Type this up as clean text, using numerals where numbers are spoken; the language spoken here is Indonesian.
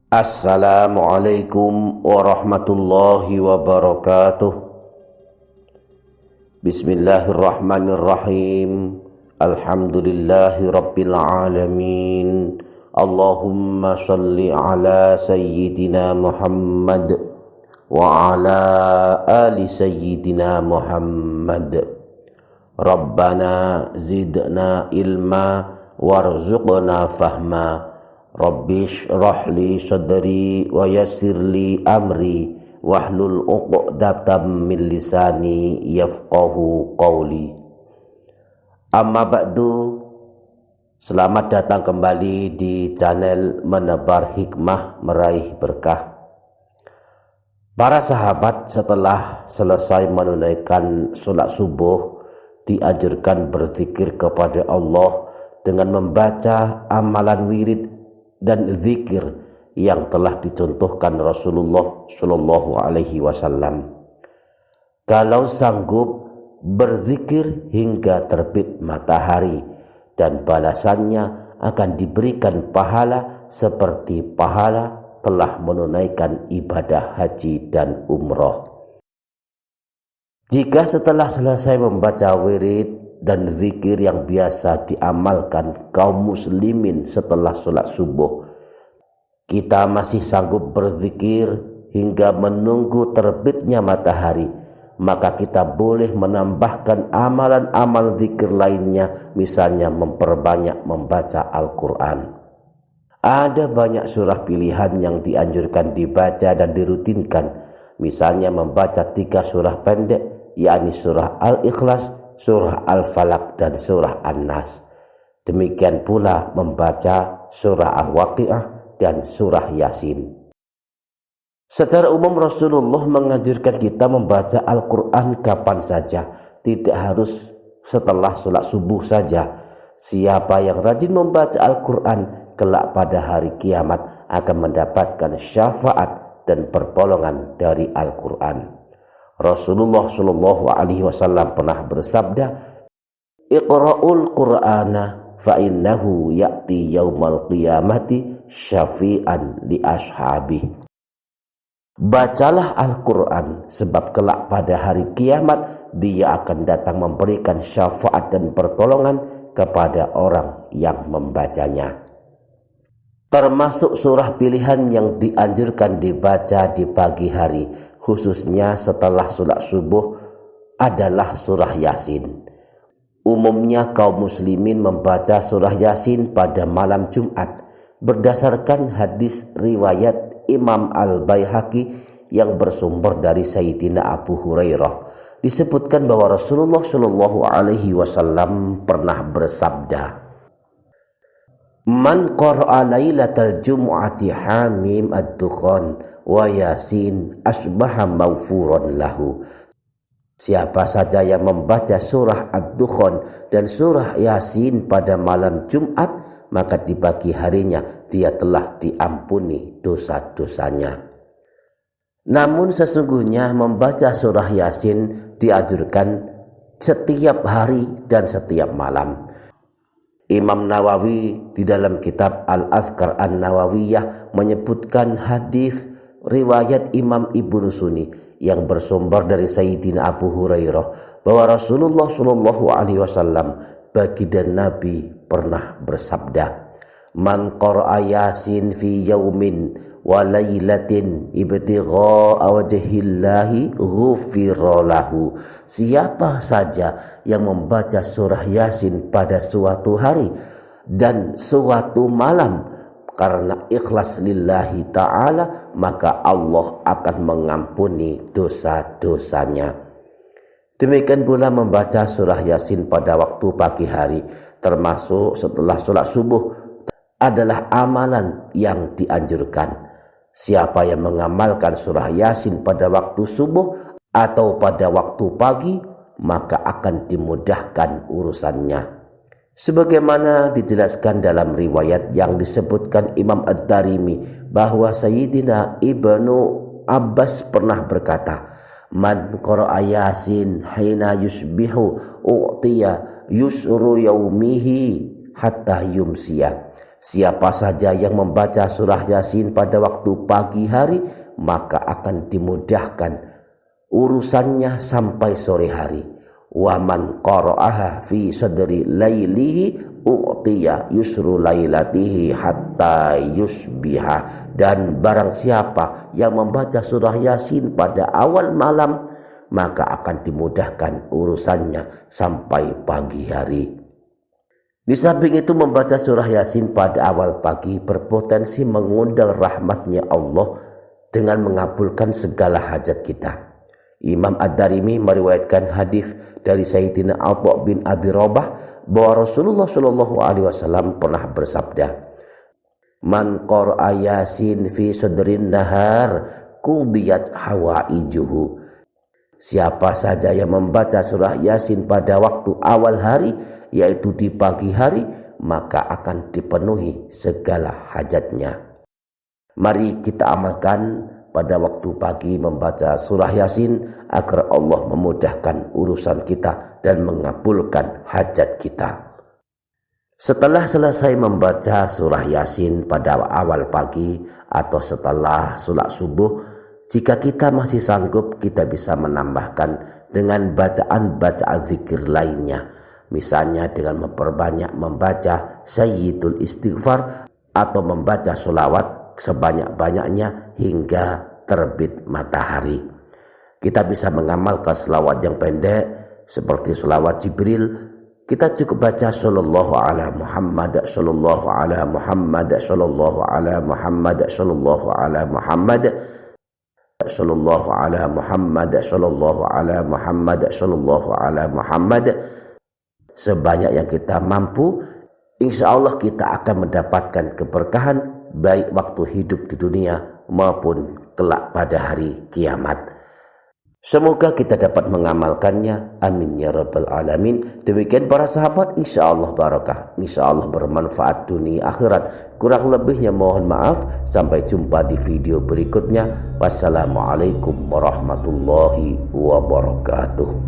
Assalamualaikum warahmatullahi wabarakatuh. Bismillahirrahmanirrahim. Alhamdulillahi rabbil alamin. Allahumma salli ala sayyidina Muhammad wa ala ali sayyidina Muhammad. Rabbana zidna ilma warzuqna fahma. Rabbi shrah li sadri wa yassir li amri wahlul 'uqdatam min lisani yafqahu qawli. Amma ba'du. Selamat datang kembali di channel Menebar Hikmah Meraih Berkah. Para sahabat, setelah selesai menunaikan sholat subuh, dianjurkan berzikir kepada Allah dengan membaca amalan wirid dan zikir yang telah dicontohkan Rasulullah Shallallahu Alaihi Wasallam. Kalau sanggup, berzikir hingga terbit matahari dan balasannya akan diberikan pahala seperti pahala telah menunaikan ibadah haji dan umroh. Jika setelah selesai membaca wirid dan zikir yang biasa diamalkan kaum muslimin setelah sholat subuh, kita masih sanggup berzikir hingga menunggu terbitnya matahari, maka kita boleh menambahkan amalan-amal zikir lainnya, misalnya memperbanyak membaca Al-Quran. Ada banyak surah pilihan yang dianjurkan dibaca dan dirutinkan, misalnya membaca 3 surah pendek, yakni surah Al-Ikhlas, surah Al-Falaq dan surah An-Nas. Demikian pula membaca surah Al-Waqi'ah dan surah Yasin. Secara umum Rasulullah menganjurkan kita membaca Al-Quran kapan saja, tidak harus setelah sholat subuh saja. Siapa yang rajin membaca Al-Quran kelak pada hari kiamat akan mendapatkan syafaat dan pertolongan dari Al-Quran. Rasulullah Shallallahu Alaihi Wasallam pernah bersabda, "Iqra'ul Qur'ana fa innahu ya'ti yaumal qiyamati syafi'an li ashabih." Bacalah Al-Quran, sebab kelak pada hari kiamat dia akan datang memberikan syafaat dan pertolongan kepada orang yang membacanya. Termasuk surah pilihan yang dianjurkan dibaca di pagi hari, khususnya setelah sholat subuh, adalah surah Yasin. Umumnya kaum muslimin membaca surah Yasin pada malam Jumat berdasarkan hadis riwayat Imam Al-Baihaqi yang bersumber dari Sayyidina Abu Hurairah. Disebutkan bahwa Rasulullah Shallallahu Alaihi Wasallam pernah bersabda, "Man qara'a lailatal jumu'ati hamim ad-dukhan wa yasin asbaha maufuron lahu." Siapa saja yang membaca surah ad-dukhan dan surah yasin pada malam Jumat, maka di pagi harinya dia telah diampuni dosa-dosanya. Namun sesungguhnya membaca surah yasin dianjurkan setiap hari dan setiap malam. Imam Nawawi di dalam kitab Al-Adhkar An-Nawawiyah menyebutkan hadis riwayat Imam Ibnu Sunni yang bersumber dari Sayyidina Abu Hurairah bahwa Rasulullah Shallallahu Alaihi Wasallam baginda Nabi pernah bersabda, "Man qara'a Yasin fi yaumin wa lailatin ibtigha'a wajhillahi ghufira lahu." Siapa saja yang membaca surah Yasin pada suatu hari dan suatu malam karena ikhlas lillahi ta'ala, maka Allah akan mengampuni dosa-dosanya. Demikian pula membaca surah Yasin pada waktu pagi hari, termasuk setelah sholat subuh, adalah amalan yang dianjurkan. Siapa yang mengamalkan surah Yasin pada waktu subuh atau pada waktu pagi, maka akan dimudahkan urusannya. Sebagaimana dijelaskan dalam riwayat yang disebutkan Imam Ad-Darimi bahwa Sayyidina Ibnu Abbas pernah berkata, "Man qara'a Yasin hina yusbihu u'tiya yusru yaumihi hatta yumsiya." Siapa saja yang membaca surah Yasin pada waktu pagi hari, maka akan dimudahkan urusannya sampai sore hari. Wa man qara'aha fi sadri lailihi u'tiya yusru lailatihi hatta yusbiha. Dan barang siapa yang membaca surah Yasin pada awal malam, maka akan dimudahkan urusannya sampai pagi hari. Di samping itu, membaca surah Yasin pada awal pagi berpotensi mengundang rahmatnya Allah dengan mengabulkan segala hajat kita. Imam Ad-Darimi meriwayatkan hadis dari Sayyidina Atha bin Abi Rabah bahwa Rasulullah SAW pernah bersabda, "Man qara'a Yasin fi sadrin nahar qudiyat hawaijuhu." Siapa saja yang membaca surah Yasin pada waktu awal hari, yaitu di pagi hari, maka akan dipenuhi segala hajatnya. Mari kita amalkan pada waktu pagi membaca surah Yasin agar Allah memudahkan urusan kita dan mengabulkan hajat kita. Setelah selesai membaca surah Yasin pada awal pagi atau setelah sholat subuh, jika kita masih sanggup, kita bisa menambahkan dengan bacaan-bacaan zikir lainnya. Misalnya dengan memperbanyak membaca Sayyidul Istighfar atau membaca sholawat sebanyak-banyaknya hingga terbit matahari. Kita bisa mengamalkan sholawat yang pendek seperti sholawat Jibril. Kita cukup baca sallallahu ala Muhammad, sallallahu ala Muhammad, sallallahu ala Muhammad, sallallahu ala Muhammad, sallallahu ala Muhammad, sallallahu ala Muhammad, sallallahu ala Muhammad, sebanyak yang kita mampu. Insya Allah kita akan mendapatkan keberkahan baik waktu hidup di dunia maupun kelak pada hari kiamat. Semoga kita dapat mengamalkannya. Amin ya rabbal alamin. Demikian para sahabat, insya Allah barakah, insya Allah bermanfaat dunia akhirat. Kurang lebihnya mohon maaf. Sampai jumpa di video berikutnya. Wassalamualaikum warahmatullahi wabarakatuh.